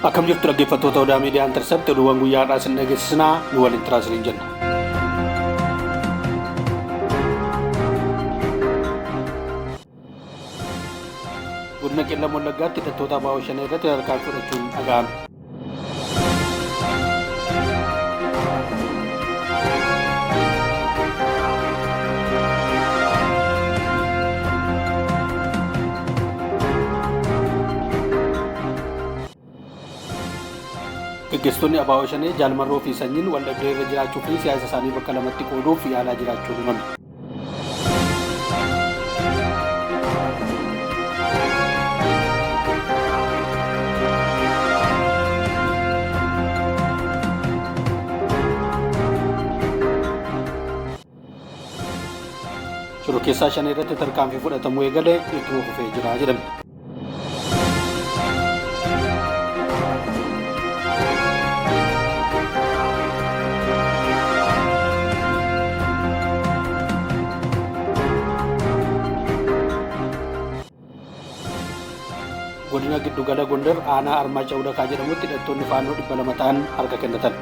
Akkam jirtu dhaggeeffattoota Odaa Miidiyaa Intercept oduuwwan guyyaa har'aa isin dhageessisnaa nu waliin turaasanii jenna. Godina Qeellam Wallaggaatti hidhattoota ABO shanee irratti tarkaanfii fudhachuun dhaga'ame. Gaggeessitoonni ABO shanee jaalmarroo fi sanyiin wal dhabdee irra jiraachuu fi siyaasa isaanii bakka lamatti qooduuf yaalaa jiraachuu himame. Shororkeessaa shanee irratti tarkaanfii fudhatamuu eegale itti fufee jira jedhame. Godina Giddugala Gondar aanaa Armaacaa Udakaa jedhamutti hidhattoonni faannoo 200 ta'an harka kennatan.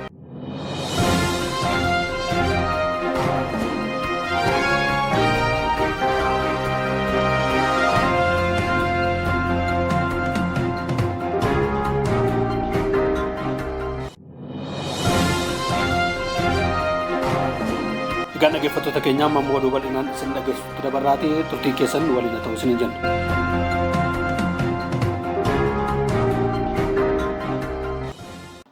Egaa dhaggeeffattoota keenya amma oduu bal'inaan isin dhageessuutti dabarraatee turtii keessan waliin ta'uu isin jenna.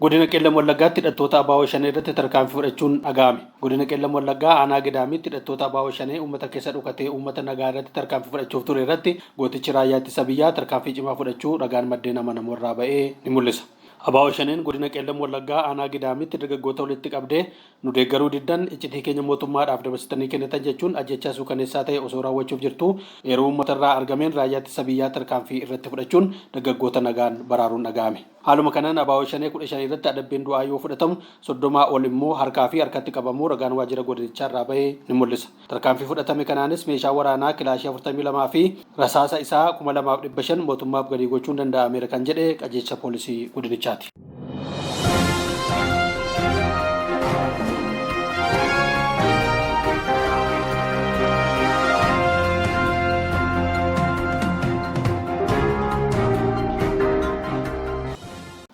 Godina Qeellam Wallaggaatti hidhattoota ABO shanee irratti tarkaanfii fudhachuun dhaga'ame. Godina Qeellam Wallaggaa aanaa Gidaamitti hidhattoota ABO shanee uummata keessa dhokatee uummata nagaa irratti tarkaanfii fudhachuuf ture irratti gootichi raayyaa ittisa biyyaa tarkaanfii cimaa fudhachuu ragaan maddeen amanamoo irraa ba'ee ni mul'isa. ABO shaneen godina Qeellam Wallaggaa aanaa Gidaamitti dargaggoota walitti qabdee nu deeggaruu diddan iccitii keenya mootummaadhaaf dabarsitanii kennitan jechuun ajjechaa suukaneessaa ta'e osoo raawwachuuf jirtu yeroo uummata irraa argameen raayyaa ittisa biyyaa tarkaanfii irratti fudhachuun dargaggoota nagaan baraaruun dhaga'ame. Haaluma kanaan ABO shanee 15 irratti adabbiin du'aa yoo fudhatamu 30 ol immoo harkaa fi harkatti qabamuu ragaan waajjira godinichaa irraa ba'ee ni mul'isa. Tarkaanfii fudhatame kanaanis meeshaa waraanaa kilaashii 42 fi rasaasa isaa 2500 mootummaaf gadi gochuun danda'ameera kan jedhe qajeelcha poolisii godinichaati.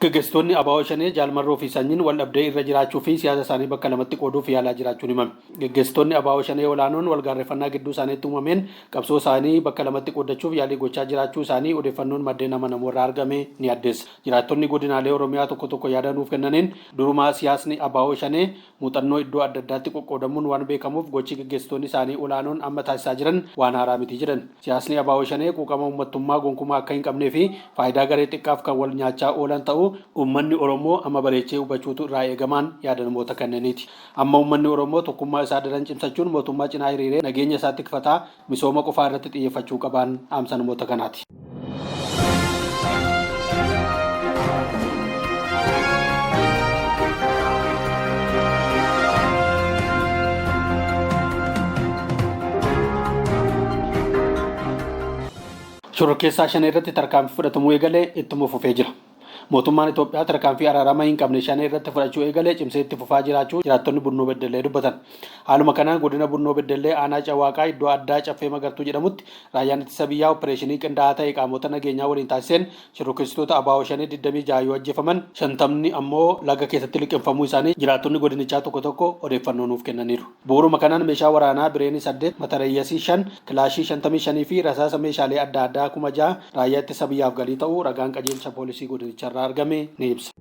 Gaggeessitoonni ABO shanee jaalmarroo fi sanyiin wal dhabdee irra jiraachuu fi siyaasa isaanii bakka lamatti qooduuf yaalaa jiraachuun himame. Gaggeessitoonni ABO shanee olaanoon wal gaarreeffannaa gidduu isaaniitti uumameen qabsoo isaanii bakka lamatti qoodachuuf yaalii gochaa jiraachuu isaanii odeeffannoon maddeen amanamoo irraa argame ni addeessa. Jiraattonni godinaalee Oromiyaa tokko tokko yaada nuuf kennaniin durumaa siyaasni ABO shanee muuxannoo iddoo adda addaatti qoqqoodamuun waan beekamuuf gochi gaggeessitoonni isaanii olaanoon amma taasisaa jiran waan haaraa miti jedhan. Siyaasni ABO shanee quuqama uummattummaa gonkumaa akka hin qabnee fi faayidaa garee xiqqaaf kan wal nyaachaa oolan ta'uu ummanni Oromoo amma bareechee hubachuutu irraa eegamaan yaada namoota kanneeniiti. Amma ummanni Oromoo tokkummaa isaa daran cimsachuun mootummaa cinaa hiriiree nageenya isaatti tikfataa misooma qofaa irratti xiyyeeffachuu qabaan dhaamsa namoota kanaati. Shororkeessaa shanee irratti tarkaanfii fudhatamuu eegalee ittuma fufee jira. Mootummaan Itoophiyaa tarkaanfii araaramaa hin qabne shanee irratti fudhachuu eegalee cimsee itti fufaa jiraachuu jiraattonni Bunnoo Beddellee dubbatan. Haaluma kanaan godina Bunnoo Beddellee aanaa Cawaaqaa iddoo addaa Caffee Magartuu jedhamutti raayyaan ittisa biyyaa opereeshinii qindaa'aa ta'e qaamota nageenyaa waliin taasiseen shororkeessitoota ABO shanee 26 yoo ajjeefaman 50 ammoo laga keessatti liqeeffamuu isaanii jiraattonni godinichaa tokko tokko odeeffannoo nuuf kennaniiru. Bu'uuruma kanaan meeshaa waraanaa bireenii 8 matareeyyasii 5 kilaashii 55 fi rasaasa meeshaalee adda addaa 6,000 raayyaa ittisa biyyaaf galii ta'uu ragaan qajeelcha poolisii godinichaa argame ni ibsa.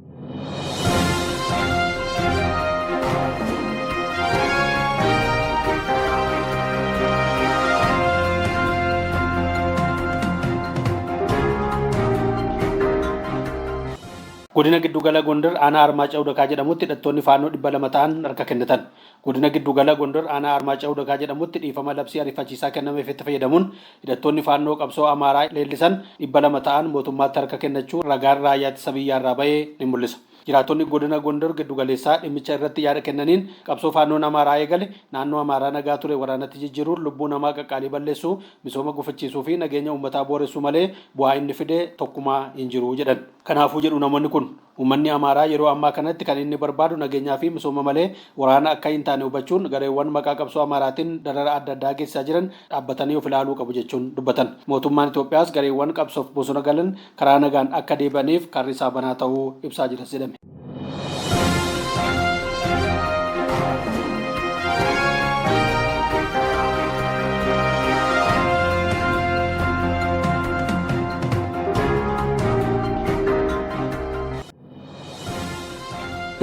Godina Giddugala Gondar aanaa Armaacaa Udakaa jedhamutti hidhattoonni faannoo 200 ta'an harka kennatan. Godina Giddugala Gondar aanaa Armaacaa Udakaa jedhamutti dhiifama labsii ariifachiisaa kennameef itti fayyadamuun hidhattoonni faannoo qabsoo Amaaraa leellisan 200 ta'an mootummaatti harka kennachuu ragaan raayyaa ittisa biyyaa irraa ba'ee ni mul'isa. Jiraatonni godina Gondar giddugaleessaa dhimmicha irratti yaada kennaniin qabsoo faannoon Amaaraa eegale naannoo Amaaraa nagaa ture waraanatti jijjiiruun lubbuu namaa qaqqaalii balleessuu misooma gufachiisuu fi nageenya uummataa booressuu malee bu'aa inni fide tokkumaa hin jiru jedhan. Kanaafuu jedhu namoonni kun uummanni Amaaraa yeroo ammaa kanatti kan inni barbaadu nageenyaa fi misooma malee waraana akka hin taane hubachuun gareewwan maqaa qabsoo Amaaraatiin darara adda addaa geessaa jiran dhaabbatanii of ilaaluu qabu jechuun dubbatan. Mootummaan Itoophiyaas gareewwan qabsoof bosona galan karaa nagaan akka deebi'aniif karri isaa banaa ta'uu ibsaa jiras jedhame.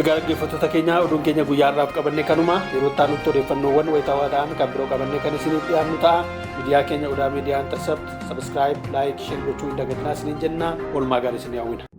Egaa dhaggeeffattoota keenya oduun keenya guyyaa har'aaf qabannee kanuma yeroo itti aanutti odeeffannoowwan wayitaawaa ta'an kan biroo qabannee kan isiniif dhiyaannu ta'a. Miidiyaa keenya Odaa Miidiyaa Intercept Subscribe, Like, Share gochuu hin dagatinaa isiniin jenna. Oolmaa gaarii isinii hawwina.